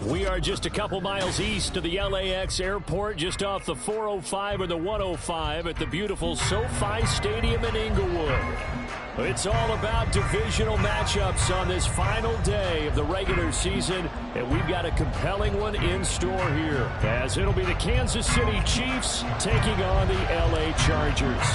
We are just a couple miles east of the LAX airport, just off the 405 or the 105 at the beautiful SoFi Stadium in Inglewood. It's all about divisional matchups on this final day of the regular season, and we've got a compelling one in store here, as it'll be the Kansas City Chiefs taking on the LA Chargers.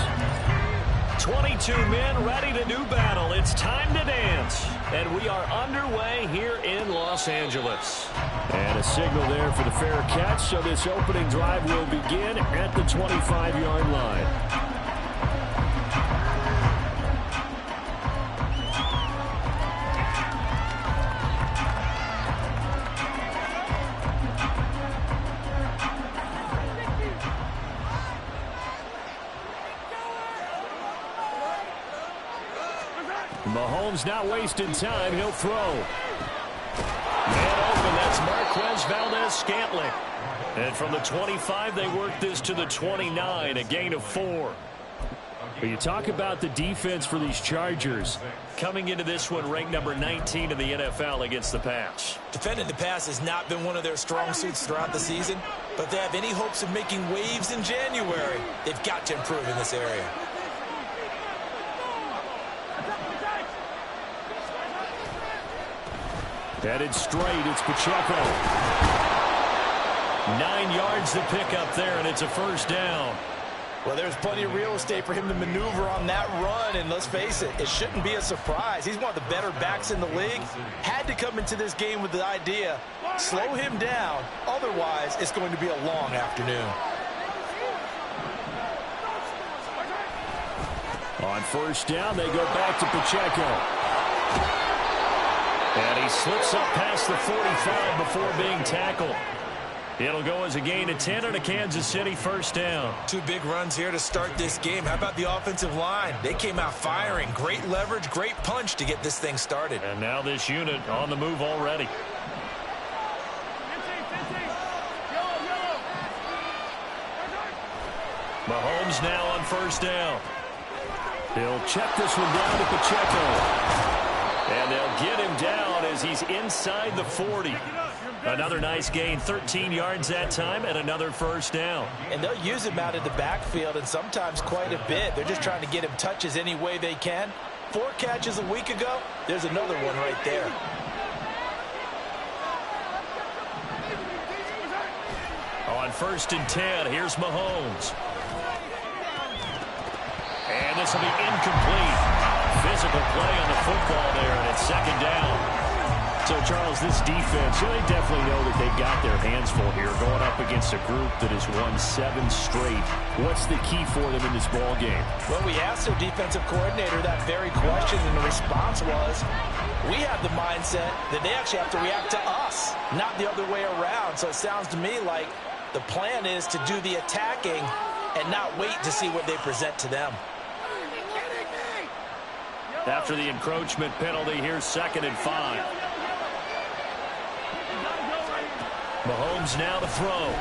22 men ready to do battle. It's time to dance. And we are underway here in Los Angeles. And a signal there for the fair catch, so this opening drive will begin at the 25-yard line. Mahomes not wasting time. He'll throw. Man open. That's Marquez Valdez-Scantling. And from the 25, they work this to the 29, a gain of 4. But you talk about the defense for these Chargers. Coming into this one, ranked number 19 in the NFL against the pass. Defending the pass has not been one of their strong suits throughout the season. But if they have any hopes of making waves in January, they've got to improve in this area. Headed straight, it's Pacheco. 9 yards to pick up there, and it's a first down. Well, there's plenty of real estate for him to maneuver on that run, and let's face it, it shouldn't be a surprise. He's one of the better backs in the league. Had to come into this game with the idea, slow him down, otherwise it's going to be a long afternoon. On first down, they go back to Pacheco. And he slips up past the 45 before being tackled. It'll go as a gain of 10 and a Kansas City first down. 2 big runs here to start this game. How about the offensive line? They came out firing. Great leverage, great punch to get this thing started. And now this unit on the move already. Mahomes now on first down. He'll check this one down to Pacheco. And they'll get him down as he's inside the 40. Another nice gain, 13 yards that time, and another first down. And they'll use him out of the backfield, and sometimes quite a bit. They're just trying to get him touches any way they can. 4 catches a week ago, there's another one right there. On first and 10, here's Mahomes. And this will be incomplete. Physical play on the football there, and it's second down. So, Charles, this defense, they definitely know that they've got their hands full here, going up against a group that has won 7 straight. What's the key for them in this ball game? Well, we asked their defensive coordinator that very question, and the response was, we have the mindset that they actually have to react to us, not the other way around. So it sounds to me like the plan is to do the attacking and not wait to see what they present to them. After the encroachment penalty, here's second and 5. Mahomes now to throw.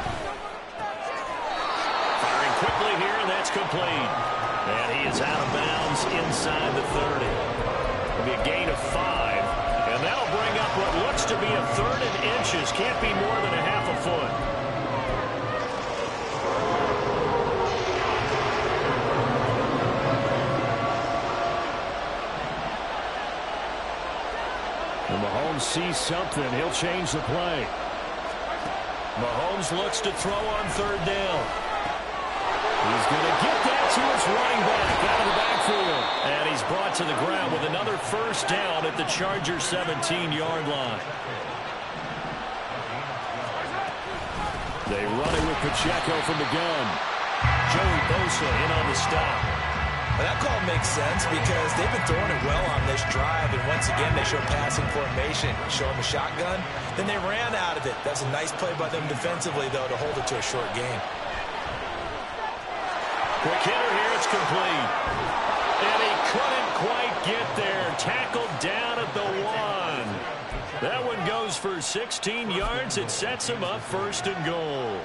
Firing quickly here, and that's complete. And he is out of bounds inside the 30. It'll be a gain of 5. And that'll bring up what looks to be a third and inches. Can't be more than a half a foot. And Mahomes sees something. He'll change the play. Mahomes looks to throw on third down. He's going to get that to his running back out of the backfield. And he's brought to the ground with another first down at the Chargers' 17-yard line. They run it with Pacheco from the gun. Joey Bosa in on the stop. Well, that call makes sense because they've been throwing it well on this drive, and once again they show passing formation. Show them a shotgun, then they ran out of it. That's a nice play by them defensively, though, to hold it to a short game. Quick hitter here at It's complete. And he couldn't quite get there. Tackled down at the 1. That one goes for 16 yards. It sets him up first and goal.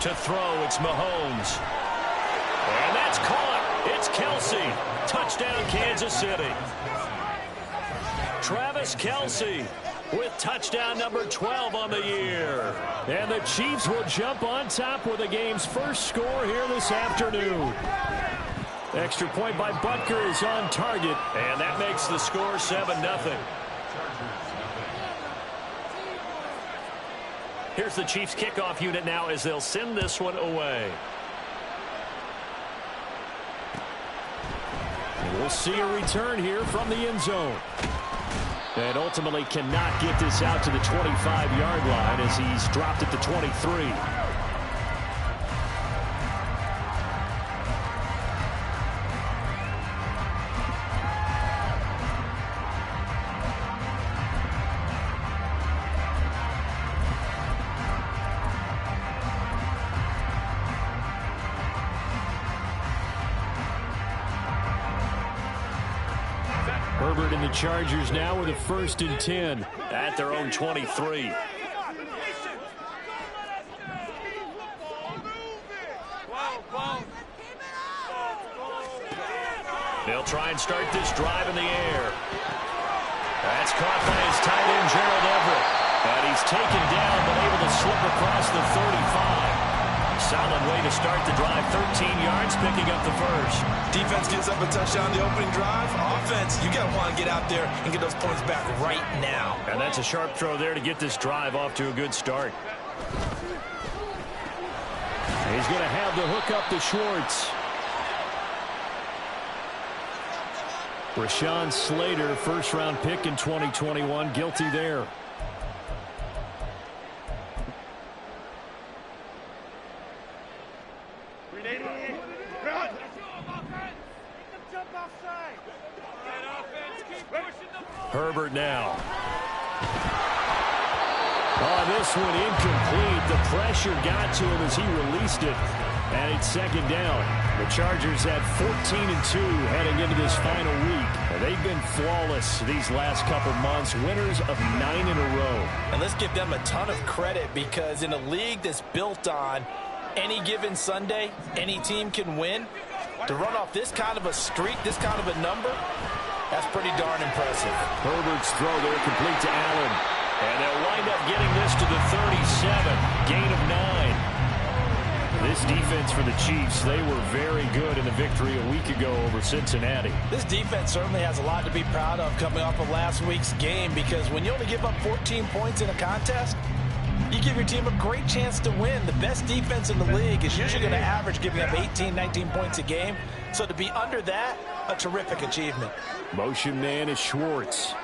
To throw, it's Mahomes. And that's caught. It's Kelsey. Touchdown, Kansas City. Travis Kelsey with touchdown number 12 on the year. And the Chiefs will jump on top with the game's first score here this afternoon. Extra point by Butker is on target, and that makes the score 7-0. Here's the Chiefs kickoff unit now as they'll send this one away. And we'll see a return here from the end zone. And ultimately cannot get this out to the 25-yard line as he's dropped at the 23. Herbert and the Chargers now with a 1st and 10 at their own 23. They'll try and start this drive in the air. That's caught by his tight end, Gerald Everett. And he's taken down but able to slip across the 35. Solid way to start the drive. 13 yards, picking up the first. Defense gives up a touchdown the opening drive. Offense, you got to want to get out there and get those points back right now. And that's a sharp throw there to get this drive off to a good start. He's going to have the hook up to Schwartz. Rashawn Slater, first-round pick in 2021, guilty there. Herbert now. Oh, this one incomplete. The pressure got to him as he released it. And it's 2nd down. The Chargers at 14-2 heading into this final week. And they've been flawless these last couple months. Winners of 9 in a row. And let's give them a ton of credit because in a league that's built on any given Sunday, any team can win. To run off this kind of a streak, this kind of a number, that's pretty darn impressive. Herbert's throw there complete to Allen. And they'll wind up getting this to the 37. Gain of 9. This defense for the Chiefs, they were very good in the victory a week ago over Cincinnati. This defense certainly has a lot to be proud of coming off of last week's game because when you only give up 14 points in a contest, you give your team a great chance to win. The best defense in the league is usually going to average giving up 18, 19 points a game. So to be under that, a terrific achievement. Motion man is Schwartz.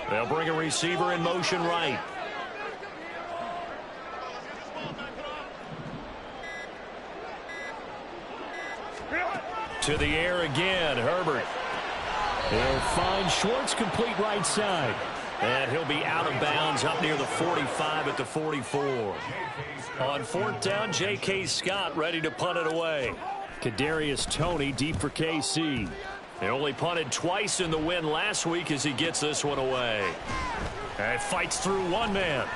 They'll bring a receiver in motion right. To the air again, Herbert. He'll find Schwartz complete right side. And he'll be out of bounds up near the 45 at the 44. On 4th down, J.K. Scott ready to punt it away. Kadarius Toney deep for KC. They only punted twice in the win last week as he gets this one away. And fights through one man.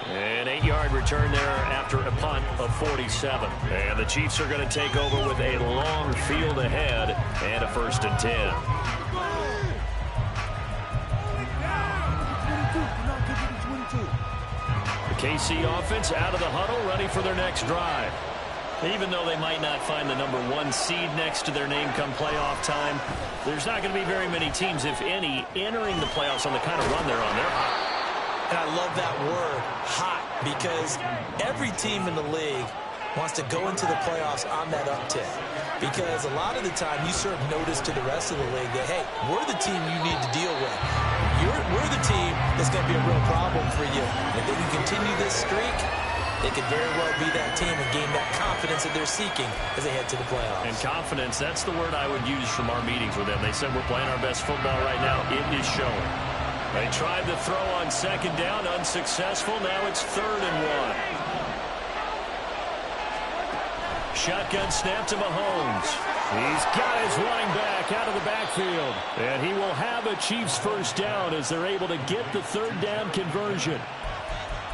An 8-yard return there after a punt of 47. And the Chiefs are going to take over with a long field ahead and a 1st and 10. The KC offense out of the huddle, ready for their next drive. Even though they might not find the number 1 seed next to their name come playoff time, there's not going to be very many teams, if any, entering the playoffs on the kind of run they're on. They're hot. And I love that word, hot, because every team in the league wants to go into the playoffs on that uptick. Because a lot of the time you serve notice to the rest of the league that, hey, we're the team you need to deal with. We're the team that's going to be a real problem for you. And if they can continue this streak, they could very well be that team and gain that confidence that they're seeking as they head to the playoffs. And confidence, that's the word I would use from our meetings with them. They said we're playing our best football right now. It is showing. They tried the throw on second down, unsuccessful. Now it's 3rd and 1. Shotgun snap to Mahomes. He's got his running back out of the backfield. And he will have a Chiefs first down as they're able to get the 3rd down conversion.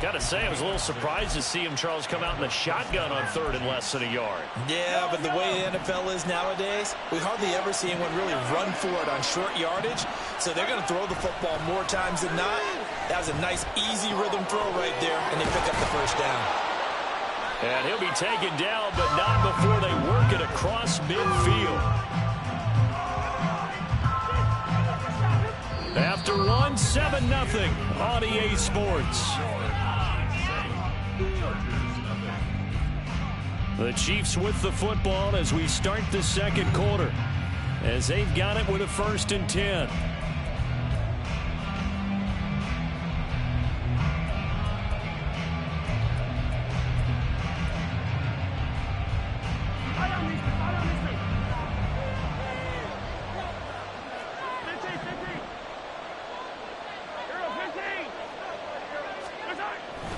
Got to say, I was a little surprised to see him, Charles, come out in the shotgun on 3rd and less than a yard. Yeah, but the way the NFL is nowadays, we hardly ever see anyone really run for it on short yardage. So they're going to throw the football more times than not. That was a nice, easy rhythm throw right there, and they pick up the first down. And he'll be taken down, but not before they work it across midfield. After 1, 7-0 on EA Sports. The Chiefs with the football as we start the second quarter, as they've got it with a 1st and 10.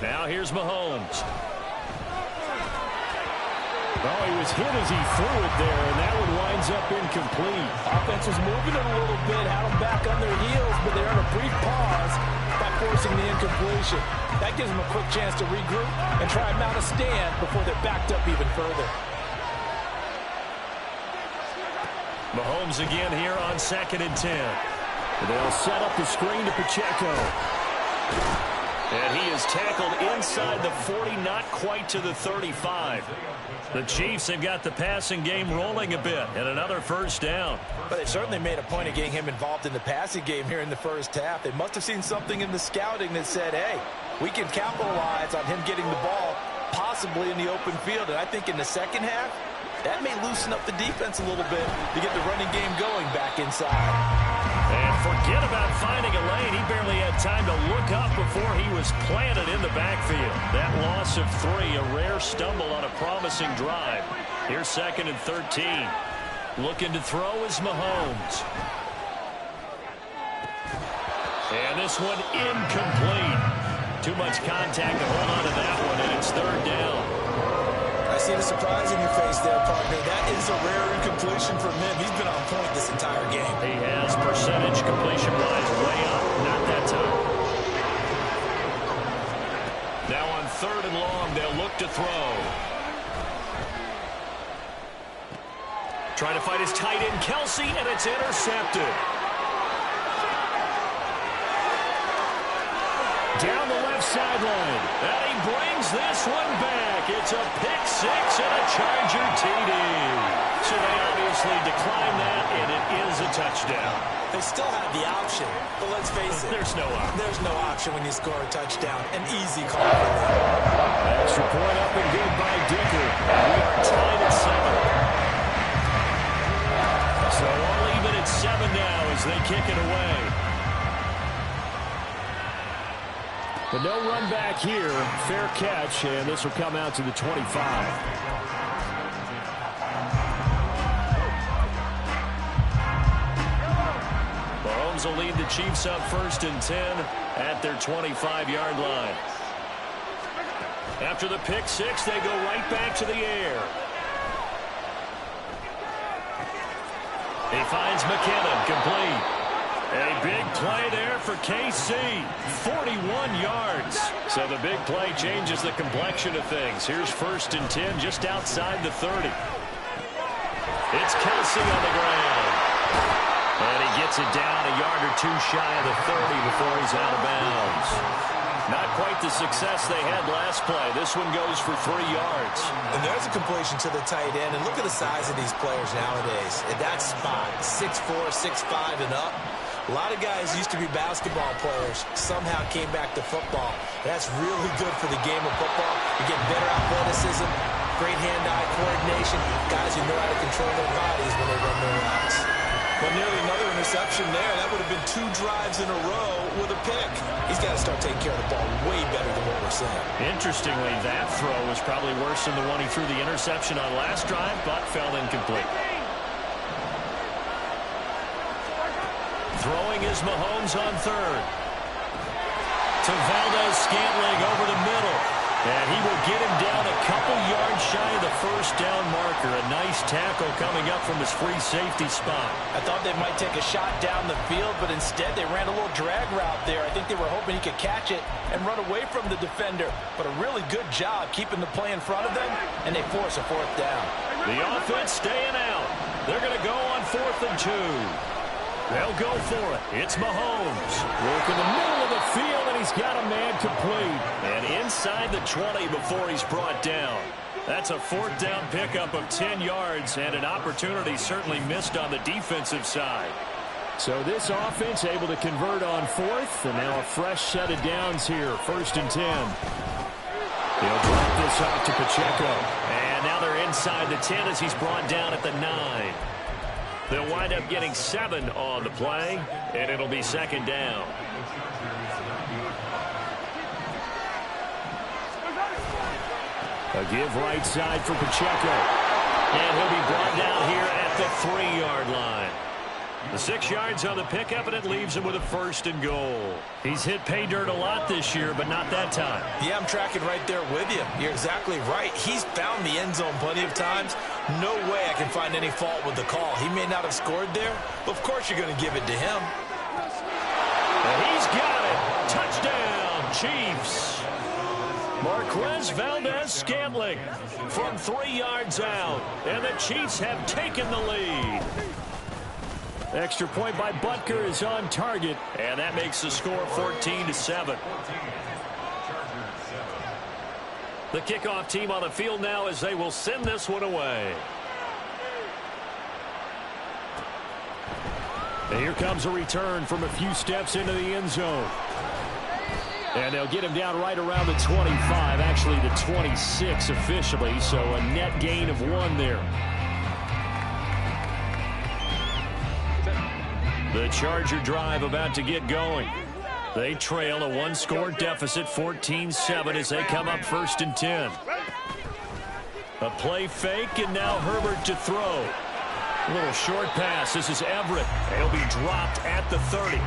Now here's Mahomes. Oh, he was hit as he threw it there, and that one winds up incomplete. Offense was moving it a little bit, had them back on their heels, but they're on a brief pause by forcing the incompletion. That gives them a quick chance to regroup and try and mount a stand before they're backed up even further. Mahomes again here on 2nd and 10. They'll set up the screen to Pacheco. And he is tackled inside the 40, not quite to the 35. The Chiefs have got the passing game rolling a bit, and another first down. But they certainly made a point of getting him involved in the passing game here in the first half. They must have seen something in the scouting that said, hey, we can capitalize on him getting the ball possibly in the open field. And I think in the second half, that may loosen up the defense a little bit to get the running game going back inside. And forget about finding a lane. He barely had time to look up before he was planted in the backfield. That loss of 3, a rare stumble on a promising drive. Here's 2nd and 13. Looking to throw is Mahomes. And this one incomplete. Too much contact to hold on to that one, and it's 3rd down. I see the surprise in your face there, partner. That is a rare incompletion from him. He's been on point this entire game. He has percentage completion-wise way up. Not that time. Now on 3rd and long, they'll look to throw. Trying to fight his tight end, Kelsey, and it's intercepted. Down the left sideline. And he brings this one back. It's a pick 6 and a Charger TD. So they obviously declined that, and it is a touchdown. They still have the option, but let's face it. There's no option. There's no option when you score a touchdown. An easy call for them. Extra point up and good by Dicker. We are tied at 7. So all even at 7 now as they kick it away. But no run back here. Fair catch, and this will come out to the 25. Mahomes will lead the Chiefs up 1st and 10 at their 25-yard line. After the pick 6, they go right back to the air. He finds McKinnon, complete. A big play there for KC, 41 yards. So the big play changes the complexion of things. Here's 1st and 10 just outside the 30. It's Kelsey on the ground. And he gets it down a yard or 2 shy of the 30 before he's out of bounds. Not quite the success they had last play. This one goes for 3 yards. And there's a completion to the tight end. And look at the size of these players nowadays. At that spot, 6'4", 6'5", and up. A lot of guys used to be basketball players, somehow came back to football. That's really good for the game of football. You get better athleticism, great hand-eye coordination, guys who know how to control their bodies when they run their routes. But nearly another interception there. That would have been 2 drives in a row with a pick. He's got to start taking care of the ball way better than what we're seeing. Interestingly, that throw was probably worse than the one he threw the interception on last drive, but fell incomplete. Throwing is Mahomes on third. To Valdez-Scantling over the middle. And he will get him down a couple yards shy of the first down marker. A nice tackle coming up from his free safety spot. I thought they might take a shot down the field, but instead they ran a little drag route there. I think they were hoping he could catch it and run away from the defender. But a really good job keeping the play in front of them, and they force a 4th down. The offense staying out. They're going to go on 4th and 2. They'll go for it. It's Mahomes. Work in the middle of the field, and he's got a man complete. And inside the 20 before he's brought down. That's a 4th down pickup of 10 yards, and an opportunity certainly missed on the defensive side. So this offense able to convert on 4th, and now a fresh set of downs here, 1st and 10. He'll drop this off to Pacheco. And now they're inside the 10 as he's brought down at the 9. They'll wind up getting 7 on the play, and it'll be 2nd down. A give right side for Pacheco. And he'll be brought down here at the 3-yard line. The 6 yards on the pickup, and it leaves him with a 1st and goal. He's hit pay dirt a lot this year, but not that time. Yeah, I'm tracking right there with you. You're exactly right. He's found the end zone plenty of times. No way I can find any fault with the call. He may not have scored there, but of course you're going to give it to him. And he's got it. Touchdown, Chiefs. Marquez Valdez-Scantling from 3 yards out. And the Chiefs have taken the lead. Extra point by Butker is on target, and that makes the score 14-7. The kickoff team on the field now as they will send this one away. And here comes a return from a few steps into the end zone. And they'll get him down right around the 25, actually the 26 officially, so a net gain of 1 there. The Charger drive about to get going. They trail a 1-score deficit, 14-7, as they come up 1st and 10. A play fake, and now Herbert to throw. A little short pass. This is Everett. He'll be dropped at the 30.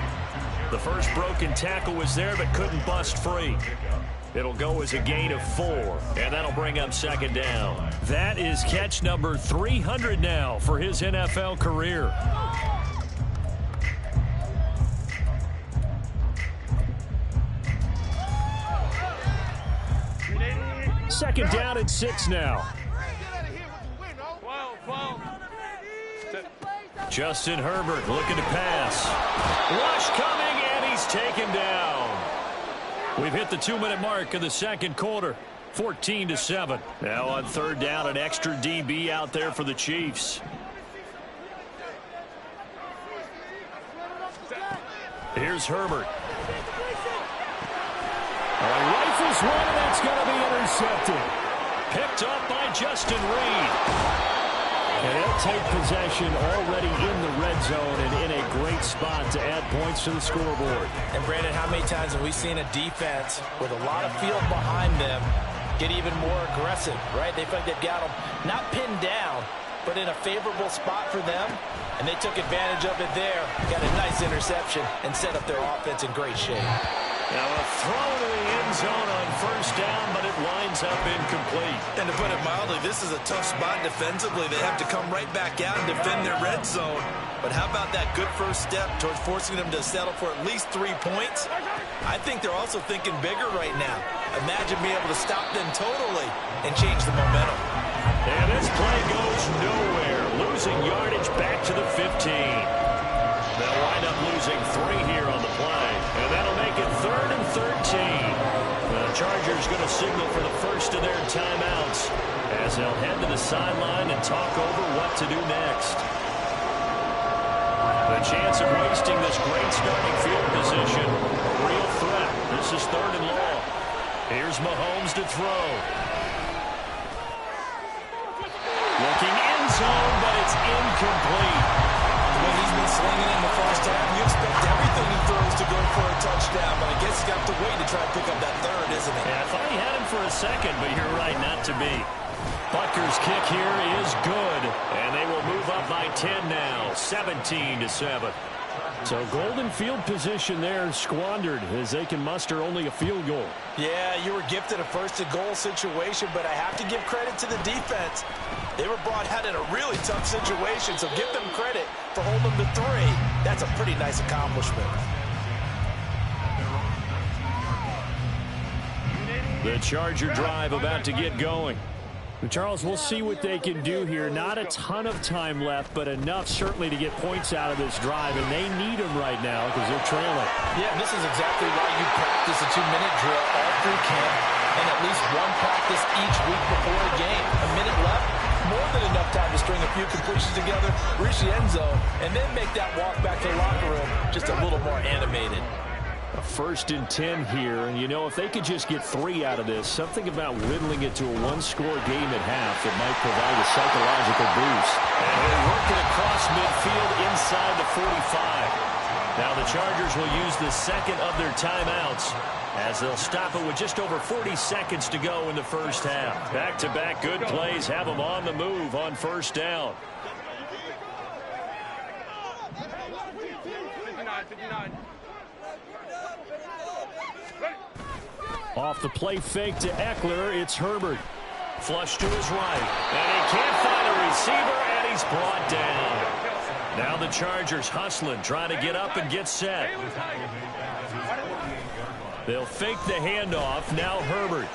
The first broken tackle was there, but couldn't bust free. It'll go as a gain of 4, and that'll bring up 2nd down. That is catch number 300 now for his NFL career. 2nd down and 6 now. Justin Herbert looking to pass. Rush coming, and he's taken down. We've hit the 2-minute mark of the 2nd quarter. 14-7. Now on 3rd down, an extra DB out there for the Chiefs. Here's Herbert. Rifles one, and that's going to be intercepted. Picked up by Justin Reed. And they'll take possession already in the red zone and in a great spot to add points to the scoreboard. And Brandon, how many times have we seen a defense with a lot of field behind them get even more aggressive, right? They feel like they've got them not pinned down, but in a favorable spot for them. And they took advantage of it there. Got a nice interception and set up their offense in great shape. Now a throw to the end zone on 1st down, but it winds up incomplete. And to put it mildly, this is a tough spot defensively. They have to come right back out and defend their red zone. But how about that good first step towards forcing them to settle for at least 3 points? I think they're also thinking bigger right now. Imagine being able to stop them totally and change the momentum. And this play goes nowhere. Losing yardage back to the 15. They'll wind up losing 3 here on the play. And that'll make it 3rd and 13. The Chargers going to signal for the first of their timeouts as they'll head to the sideline and talk over what to do next. The chance of wasting this great starting field position, a real threat. This is 3rd and long. Here's Mahomes to throw. Looking end zone, but it's incomplete. Well, he's been slinging in the far second, but you're right, not to be. Butker's kick here is good, and they will move up by 10 now, 17-7. So golden field position there squandered as they can muster only a field goal. Yeah, you were gifted a first-and-goal situation, but I have to give credit to the defense. They were brought out in a really tough situation, so give them credit for holding them to 3. That's a pretty nice accomplishment. The Charger drive about to get going. Charles, we'll see what they can do here. Not a ton of time left, but enough certainly to get points out of this drive, and they need them right now because they're trailing. Yeah, and this is exactly why you practice a 2-minute drill all through camp and at least one practice each week before a game. A minute left, more than enough time to string a few completions together, reach the end zone, and then make that walk back to the locker room just a little more animated. A 1st and 10 here, and you know, if they could just get 3 out of this, something about whittling it to a 1-score game at half that might provide a psychological boost. And they work it across midfield inside the 45. Now the Chargers will use the second of their timeouts as they'll stop it with just over 40 seconds to go in the first half. Back-to-back good plays have them on the move on first down. 59. Off the play fake to Eckler, it's Herbert. Flush to his right, and he can't find a receiver, and he's brought down. Now the Chargers hustling, trying to get up and get set. They'll fake the handoff, now Herbert.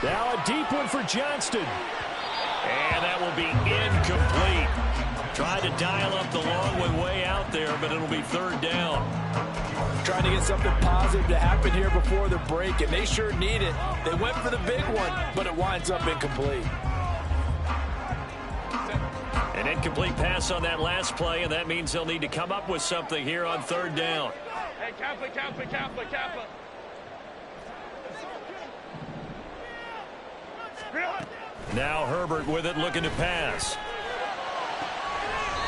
Now a deep one for Johnston. And that will be incomplete. Tried to dial up the long one way out there, but it'll be 3rd down. Trying to get something positive to happen here before the break, and they sure need it. They went for the big one, but it winds up incomplete. An incomplete pass on that last play, and that means they'll need to come up with something here on 3rd down. Hey, Kappa. Now Herbert with it, looking to pass.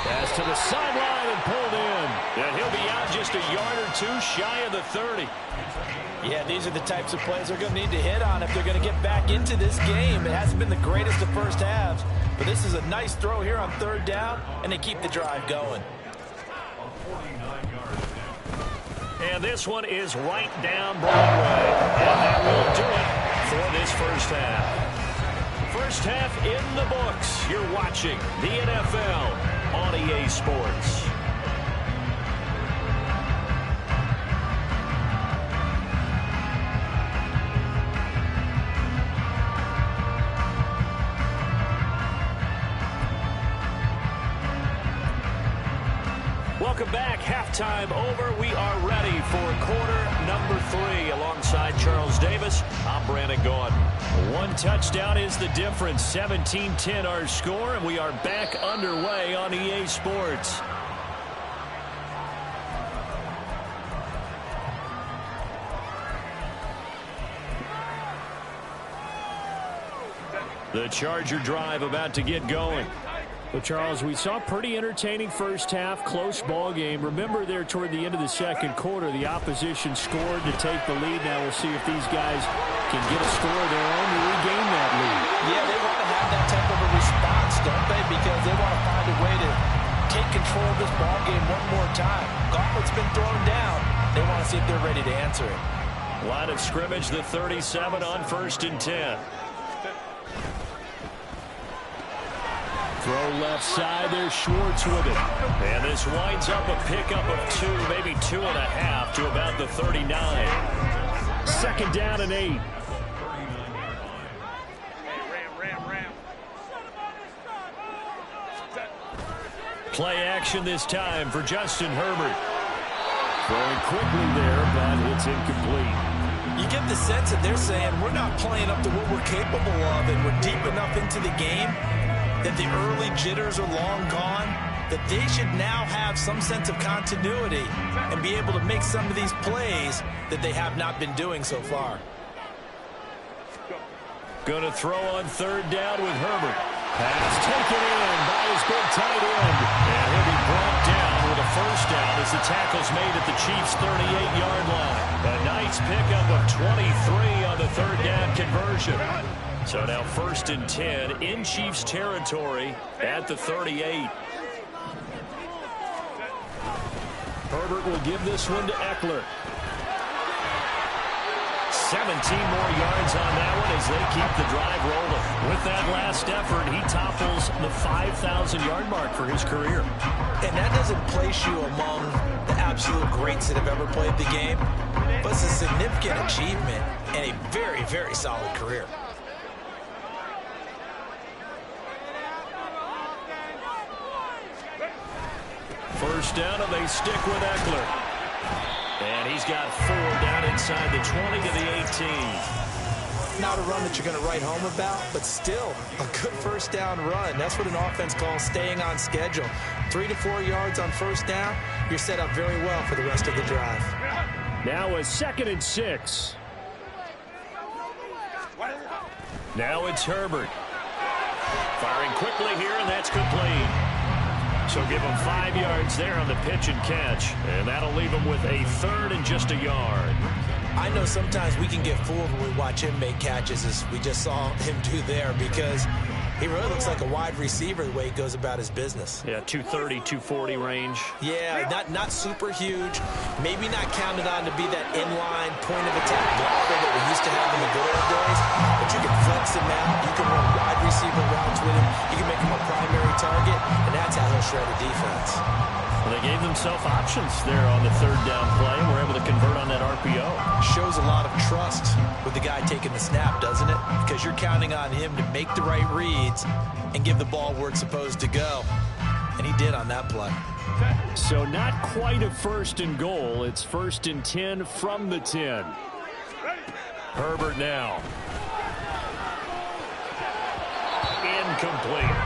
Pass to the sideline and pulled in. And he'll be out just a yard or 2 shy of the 30. Yeah, these are the types of plays they're going to need to hit on if they're going to get back into this game. It hasn't been the greatest of first halves, but this is a nice throw here on 3rd down, and they keep the drive going. And this one is right down Broadway. And that will do it for this first half. First half in the books. You're watching the NFL on EA Sports. Welcome back. Halftime over. We are ready for quarter number 3. Alongside Charles Davis, I'm Brandon Gaudin. 1 touchdown is the difference. 17-10 our score, and we are back underway on EA Sports. The Charger drive about to get going. Well, Charles, we saw a pretty entertaining first half, close ball game. Remember there toward the end of the second quarter, the opposition scored to take the lead. Now we'll see if these guys can get a score of their own to regain that lead. Yeah, they want to have that type of a response, don't they? Because they want to find a way to take control of this ball game one more time. Gauntlet's been thrown down. They want to see if they're ready to answer it. Line of scrimmage, the 37 on 1st and 10. Throw left side, there's Schwartz with it. And this winds up a pickup of 2, maybe 2.5 to about the 39. 2nd down and 8. Ram. Play action this time for Justin Herbert. Throwing quickly there, but it's incomplete. You get the sense that they're saying we're not playing up to what we're capable of, and we're deep enough into the game that the early jitters are long gone, that they should now have some sense of continuity and be able to make some of these plays that they have not been doing so far. Going to throw on 3rd down with Herbert. Pass taken in by his big tight end. And he'll be brought down with a 1st down as the tackle's made at the Chiefs' 38-yard line. A nice pickup of 23 on the third down conversion. So now 1st and 10 in Chiefs territory at the 38. Herbert will give this one to Eckler. 17 more yards on that one as they keep the drive rolling. With that last effort, he topples the 5,000-yard mark for his career. And that doesn't place you among the absolute greats that have ever played the game, but it's a significant achievement and a very, very solid career. First down, and they stick with Eckler. And he's got 4 down inside the 20 to the 18. Not a run that you're going to write home about, but still a good first down run. That's what an offense calls staying on schedule. 3 to 4 yards on first down, you're set up very well for the rest of the drive. Now a 2nd and 6. Now it's Herbert. Firing quickly here, and that's complete. So give him 5 yards there on the pitch and catch, and that'll leave him with a 3rd and just a yard. I know sometimes we can get fooled when we watch him make catches, as we just saw him do there, because he really looks like a wide receiver the way he goes about his business. Yeah, 230, 240 range. Yeah, not super huge. Maybe not counted on to be that inline point-of-attack blocker that we used to have in the good old days, but you can flex him out. You can run wide receiver routes with him. You can make him a primary target, and that's how he'll shred a defense. Well, they gave themselves options there on the 3rd down play, and were able to convert on that RPO. Shows a lot of trust with the guy taking the snap, doesn't it? Because you're counting on him to make the right reads and give the ball where it's supposed to go. And he did on that play. So not quite a 1st and goal. It's 1st and 10 from the 10. Herbert now. Incomplete.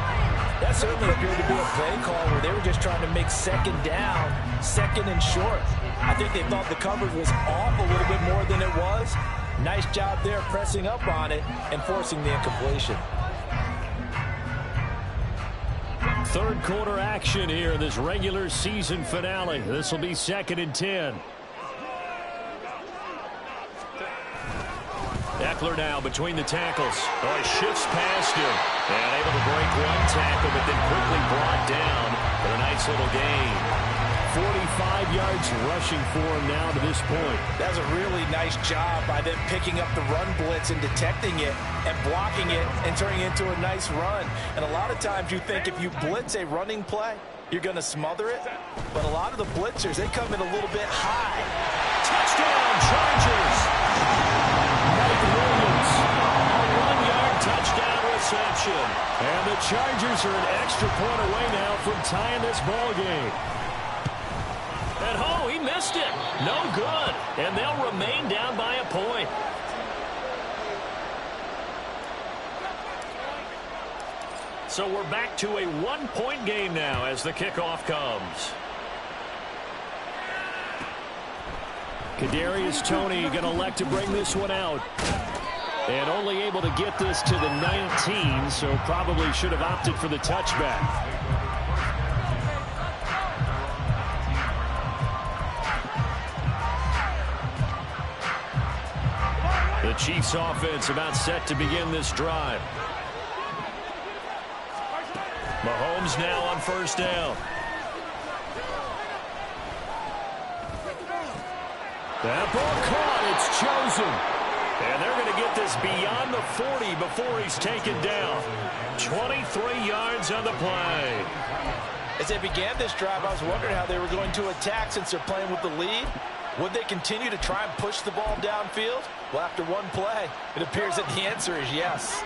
That certainly appeared to be a play call where they were just trying to make 2nd down, 2nd and short. I think they thought the coverage was off a little bit more than it was. Nice job there pressing up on it and forcing the incompletion. 3rd quarter action here in this regular season finale. This will be 2nd and 10. Eckler now between the tackles. Oh, he shifts past him. And able to break one tackle, but then quickly brought down for a nice little gain. 45 yards rushing for him now to this point. That was a really nice job by them picking up the run blitz and detecting it and blocking it and turning it into a nice run. And a lot of times you think if you blitz a running play, you're going to smother it. But a lot of the blitzers, they come in a little bit high. Touchdown, Chargers! Mike Williams, a 1-yard touchdown reception. And the Chargers are an extra point away now from tying this ball game. And oh, he missed it. No good. And they'll remain down by a point. So we're back to a 1-point game now as the kickoff comes. Kadarius Toney going to elect to bring this one out. And only able to get this to the 19, so probably should have opted for the touchback. The Chiefs offense about set to begin this drive. Mahomes now on 1st down. That ball caught. It's chosen. And they're going to get this beyond the 40 before he's taken down. 23 yards on the play. As they began this drive, I was wondering how they were going to attack since they're playing with the lead. Would they continue to try and push the ball downfield? Well, after one play, it appears that the answer is yes.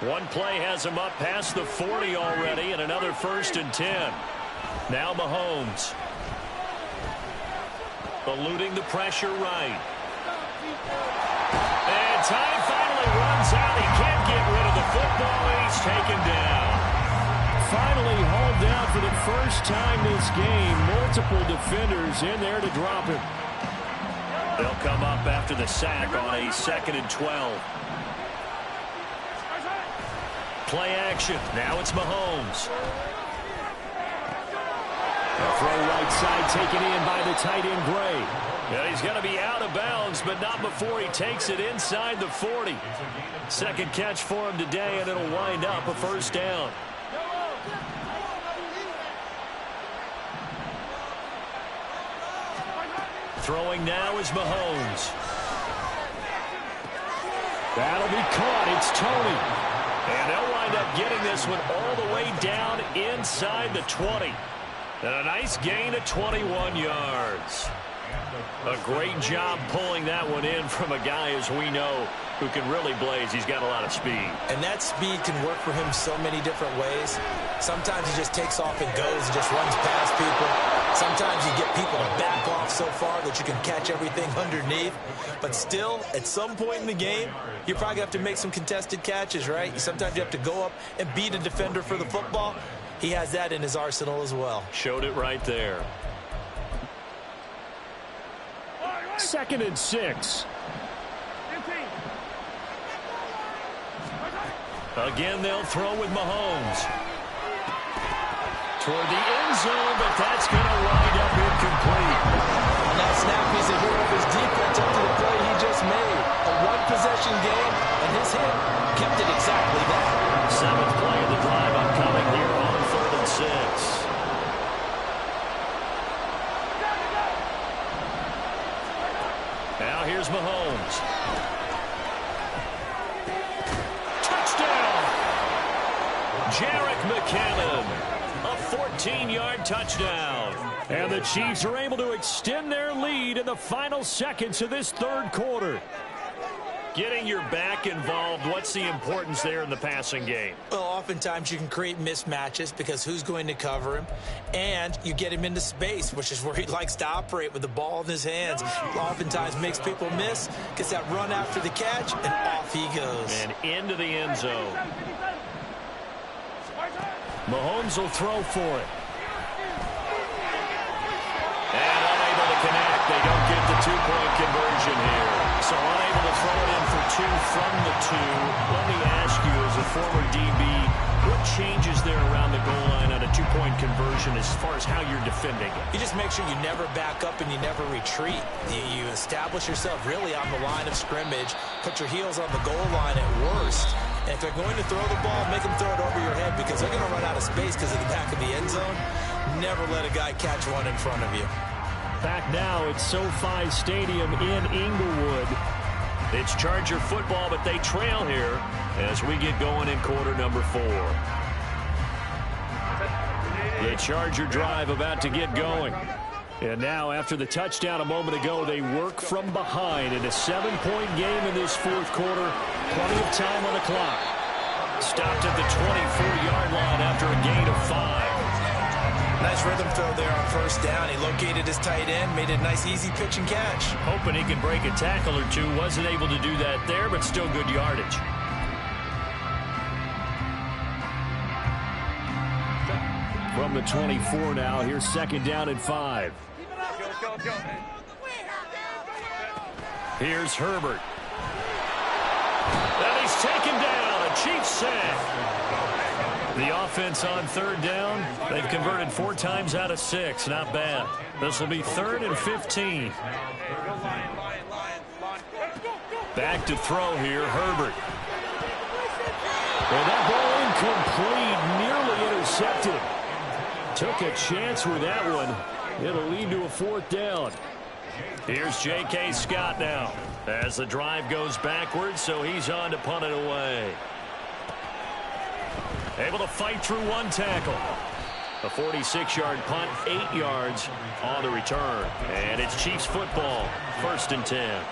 One play has him up past the 40 already, and another 1st and 10. Now Mahomes. Eluding the pressure right. And time finally runs out. He can't get rid of the football. He's taken down. Finally hauled down for the first time this game. Multiple defenders in there to drop him. They'll come up after the sack on a 2nd and 12. Play action. Now it's Mahomes. Throw right side taken in by the tight end Gray. And he's going to be out of bounds, but not before he takes it inside the 40. Second catch for him today, and it'll wind up a first down. Throwing now is Mahomes. That'll be caught. It's Tony. And they'll wind up getting this one all the way down inside the 20. And a nice gain of 21 yards. A great job pulling that one in from a guy, as we know, who can really blaze. He's got a lot of speed. And that speed can work for him so many different ways. Sometimes he just takes off and goes and just runs past people. Sometimes you get people to back off so far that you can catch everything underneath. But still, at some point in the game, you probably have to make some contested catches, right? Sometimes you have to go up and beat a defender for the football. He has that in his arsenal as well. Showed it right there. 2nd and 6. Again, they'll throw with Mahomes. Toward the end zone, but that's going to wind up incomplete. On that snap, he's a hero of his defense up to the play he just made. A one-possession game, and his hit kept it exactly that. 7th play of the drive upcoming here on 3rd and 6. Now here's Mahomes. Touchdown! Jerick McKinnon. A 14-yard touchdown. And the Chiefs are able to extend their lead in the final seconds of this 3rd quarter. Getting your back involved, what's the importance there in the passing game? Well, oftentimes you can create mismatches because who's going to cover him? And you get him into space, which is where he likes to operate with the ball in his hands. Oftentimes makes people miss, gets that run after the catch, and off he goes. And into the end zone. Mahomes will throw for it. And unable to connect. They don't get the 2-point conversion here. So unable to throw it in for 2 from the 2. Let me ask you, as a former DB, what changes there around the goal line on a 2-point conversion as far as how you're defending it? You just make sure you never back up and you never retreat. You establish yourself really on the line of scrimmage, put your heels on the goal line at worst. And if they're going to throw the ball, make them throw it over your head because they're going to run out of space because of the back of the end zone. Never let a guy catch one in front of you. Back now at SoFi Stadium in Inglewood. It's Charger football, but they trail here as we get going in quarter number 4. The Charger drive about to get going. And now, after the touchdown a moment ago, they work from behind in a 7-point game in this 4th quarter. Plenty of time on the clock. Stopped at the 24-yard line after a gain of 5. Nice rhythm throw there on 1st down. He located his tight end, made a nice easy pitch and catch. Hoping he can break a tackle or two. Wasn't able to do that there, but still good yardage. From the 24 now, here's 2nd down and 5. Go. Here's Herbert. And he's taken down. A Chiefs sack. The offense on 3rd down, they've converted 4 times out of 6. Not bad. This will be 3rd and 15. Back to throw here, Herbert. And that ball incomplete, nearly intercepted. Took a chance with that one. It'll lead to a 4th down. Here's J.K. Scott now as the drive goes backwards, so he's on to punt it away. Able to fight through 1 tackle. A 46-yard punt, 8 yards on the return. And it's Chiefs football, 1st and 10.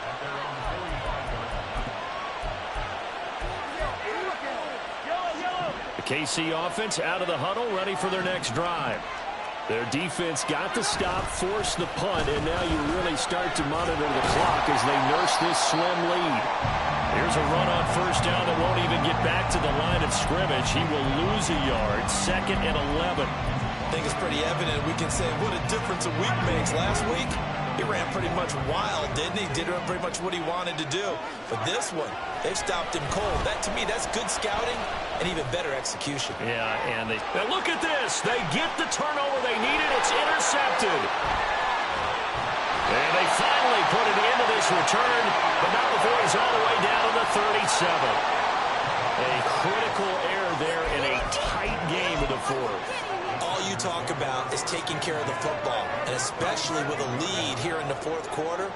The KC offense out of the huddle, ready for their next drive. Their defense got the stop, forced the punt, and now you really start to monitor the clock as they nurse this slim lead. Here's a run on 1st down that won't even get back to the line of scrimmage. He will lose a yard, 2nd and 11. I think it's pretty evident. We can say what a difference a week makes. Last week, He ran pretty much wild, didn't he? Did pretty much what he wanted to do. But this one, they've stopped him cold. That, to me, that's good scouting and even better execution. Yeah, and look at this. They get the turnover they needed. It's intercepted. And they finally put it into this return, but not before he's all the way down to the 37. A critical error there in a tight game of the fourth. All you talk about is taking care of the football, and especially with a lead here in the fourth quarter,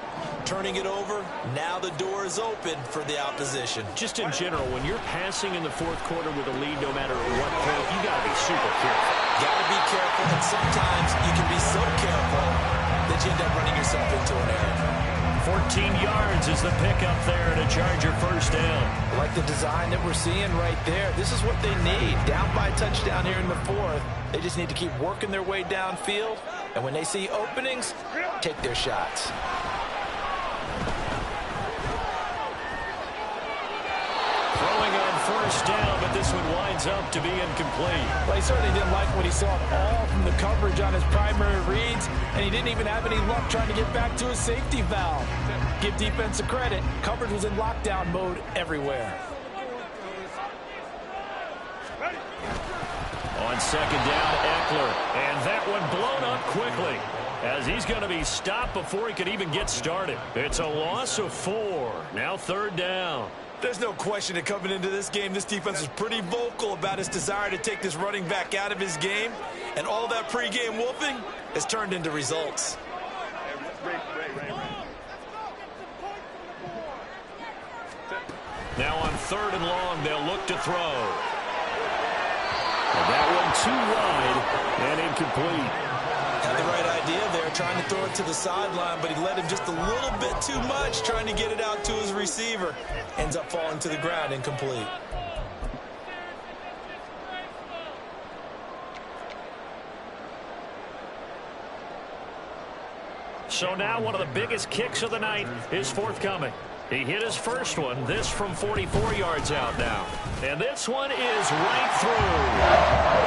turning it over, now the door is open for the opposition. Just in general, when you're passing in the fourth quarter with a lead, no matter at what point, you got to be super careful. Got to be careful, and sometimes you can be so careful that you end up running yourself into an error. 14 yards is the pickup there and a Charger first down. Like the design that we're seeing right there. This is what they need. Down by a touchdown here in the fourth. They just need to keep working their way downfield. And when they see openings, take their shots. Throwing on first down, but this one winds up to be incomplete. Well, he certainly didn't like what he saw at all from the coverage on his primary reads, and he didn't even have any luck trying to get back to his safety valve. Give defense a credit. Coverage was in lockdown mode everywhere. On second down, Eckler, and that one blown up quickly as he's going to be stopped before he could even get started. It's a loss of 4. Now third down. There's no question that coming into this game, this defense was pretty vocal about its desire to take this running back out of his game. And all that pregame whooping has turned into results. Now on third and long, they'll look to throw. And that one too wide and incomplete. Had the right idea there, trying to throw it to the sideline, but he led him just a little bit too much, trying to get it out to his receiver. Ends up falling to the ground, incomplete. So now one of the biggest kicks of the night is forthcoming. He hit his first one, this from 44 yards out now. And this one is right through.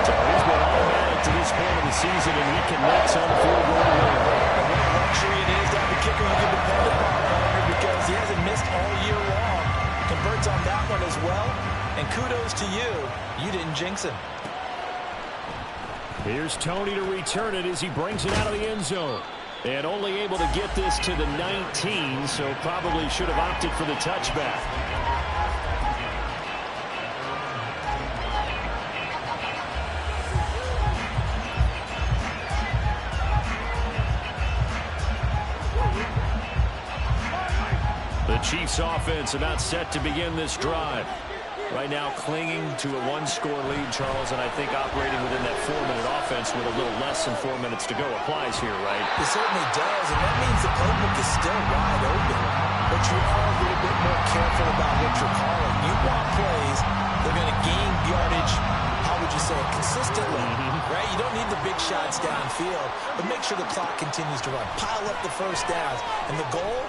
So he's been automatic to this point of the season, and he connects on the field goal win. And what a luxury it is to have a kicker you can depend upon, Homer, because he hasn't missed all year long. Converts on that one as well. And kudos to you. You didn't jinx him. Here's Tony to return it as he brings it out of the end zone. And only able to get this to the 19, so probably should have opted for the touchback. The Chiefs offense about set to begin this drive. Right now clinging to a one-score lead, Charles, and I think operating within that 4-minute offense with a little less than 4 minutes to go applies here, right? It certainly does, and that means the playbook is still wide open. But you are a little bit more careful about what you're calling. You want plays that are going to gain yardage, how would you say it, consistently, right? You don't need the big shots downfield, but make sure the clock continues to run. Pile up the first downs, and the goal,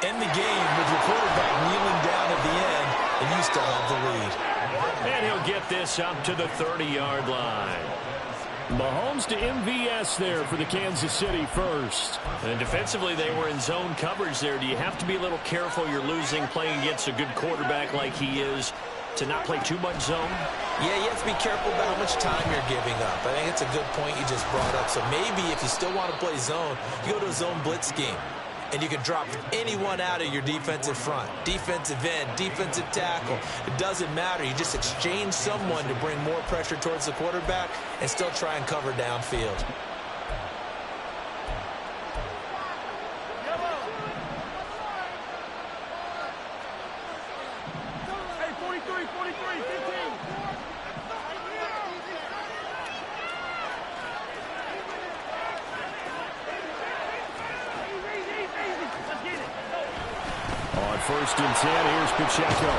end the game with your quarterback kneeling down at the end, and you still have the lead. And he'll get this up to the 30-yard line. Mahomes to MVS there for the Kansas City first. And defensively, they were in zone coverage there. Do you have to be a little careful? You're losing, playing against a good quarterback like he is, to not play too much zone? Yeah, you have to be careful about how much time you're giving up. I think it's a good point you just brought up. So maybe if you still want to play zone, you go to a zone blitz scheme. And you can drop anyone out of your defensive front. Defensive end, defensive tackle. It doesn't matter. You just exchange someone to bring more pressure towards the quarterback and still try and cover downfield. Hey, 43, 43, 15. On first and 10, here's Pacheco.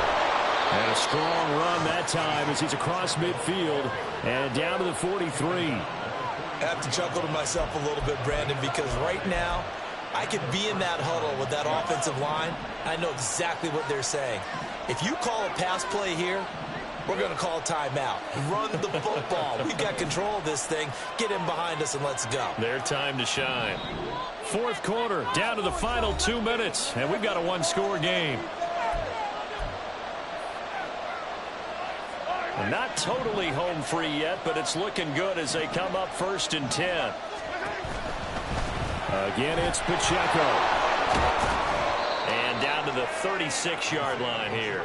And a strong run that time as he's across midfield and down to the 43. I have to chuckle to myself a little bit, Brandon, because right now I could be in that huddle with that offensive line. I know exactly what they're saying. If you call a pass play here, we're going to call a timeout. Run the football. We've got control of this thing. Get in behind us and let's go. Their time to shine. fourth quarter, down to the final 2 minutes, and we've got a one-score game. Not totally home free yet, but it's looking good as they come up 1st and 10. Again, it's Pacheco. And down to the 36-yard line here.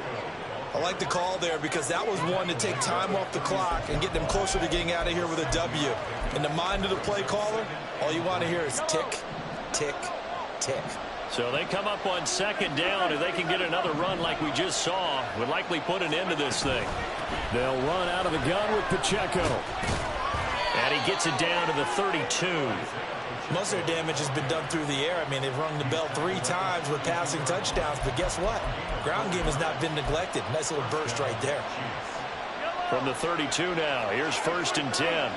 I like the call there because that was one to take time off the clock and get them closer to getting out of here with a W. In the mind of the play caller, all you want to hear is tick, tick, tick. So they come up on 2nd down, and they can get another run like we just saw. Would likely put an end to this thing. They'll run out of the gun with Pacheco. And he gets it down to the 32. Most of their damage has been done through the air. I mean, they've rung the bell 3 times with passing touchdowns, but guess what? Ground game has not been neglected. Nice little burst right there. From the 32 now, here's 1st and 10.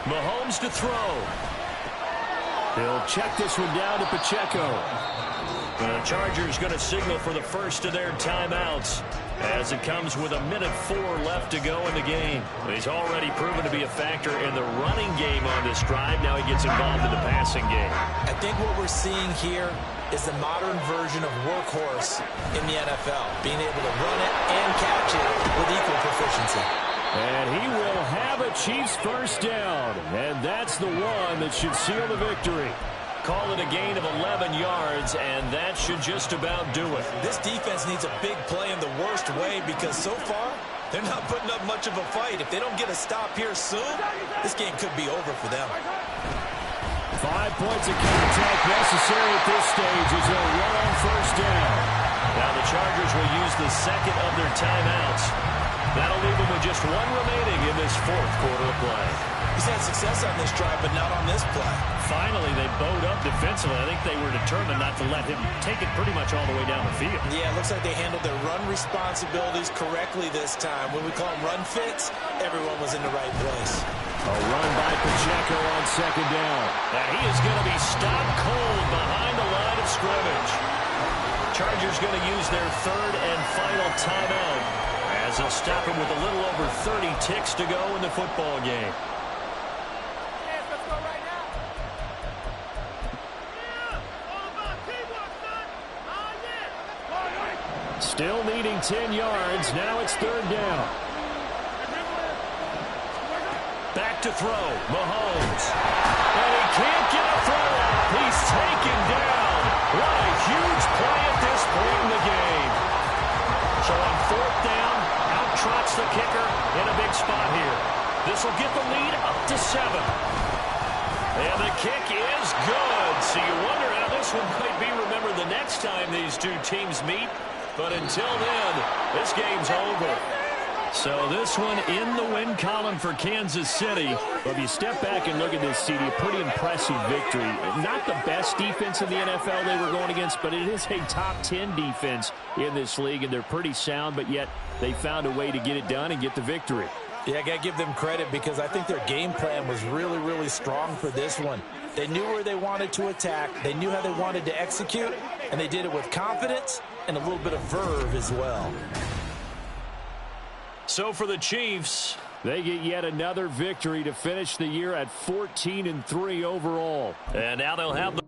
Mahomes to throw. He'll check this one down to Pacheco. The Chargers going to signal for the first of their timeouts as it comes with 1:04 left to go in the game. He's already proven to be a factor in the running game on this drive. Now he gets involved in the passing game. I think what we're seeing here is the modern version of workhorse in the NFL, being able to run it and catch it with equal proficiency. And he will have a Chiefs first down, and that's the one that should seal the victory. Call it a gain of 11 yards, and that should just about do it. This defense needs a big play in the worst way because so far, they're not putting up much of a fight. If they don't get a stop here soon, this game could be over for them. 5 points of contact necessary at this stage as they'll run on first down. Now the Chargers will use the second of their timeouts. That'll leave them with just one remaining in this fourth quarter of play. He's had success on this drive, but not on this play. Finally, they bowed up defensively. I think they were determined not to let him take it pretty much all the way down the field. Yeah, it looks like they handled their run responsibilities correctly this time. When we call them run fits, everyone was in the right place. A run by Pacheco on 2nd down. And he is going to be stopped cold behind the line of scrimmage. Chargers going to use their 3rd and final timeout as they'll stop him with a little over 30 ticks to go in the football game. Still needing 10 yards. Now it's 3rd down. Back to throw. Mahomes. And he can't get a throw off. He's taken down. What a huge play at this point in the game. So on 4th down, out trots the kicker in a big spot here. This will get the lead up to 7. And the kick is good. So you wonder how this one might be remembered the next time these two teams meet. But until then, this game's over. So this one in the win column for Kansas City. But if you step back and look at this, CD, a pretty impressive victory. Not the best defense in the NFL they were going against, but it is a top 10 defense in this league, and they're pretty sound, but yet they found a way to get it done and get the victory. Yeah, I got to give them credit because I think their game plan was really, really strong for this one. They knew where they wanted to attack. They knew how they wanted to execute, and they did it with confidence and a little bit of verve as well. So for the Chiefs, they get yet another victory to finish the year at 14-3 overall. And now they'll have the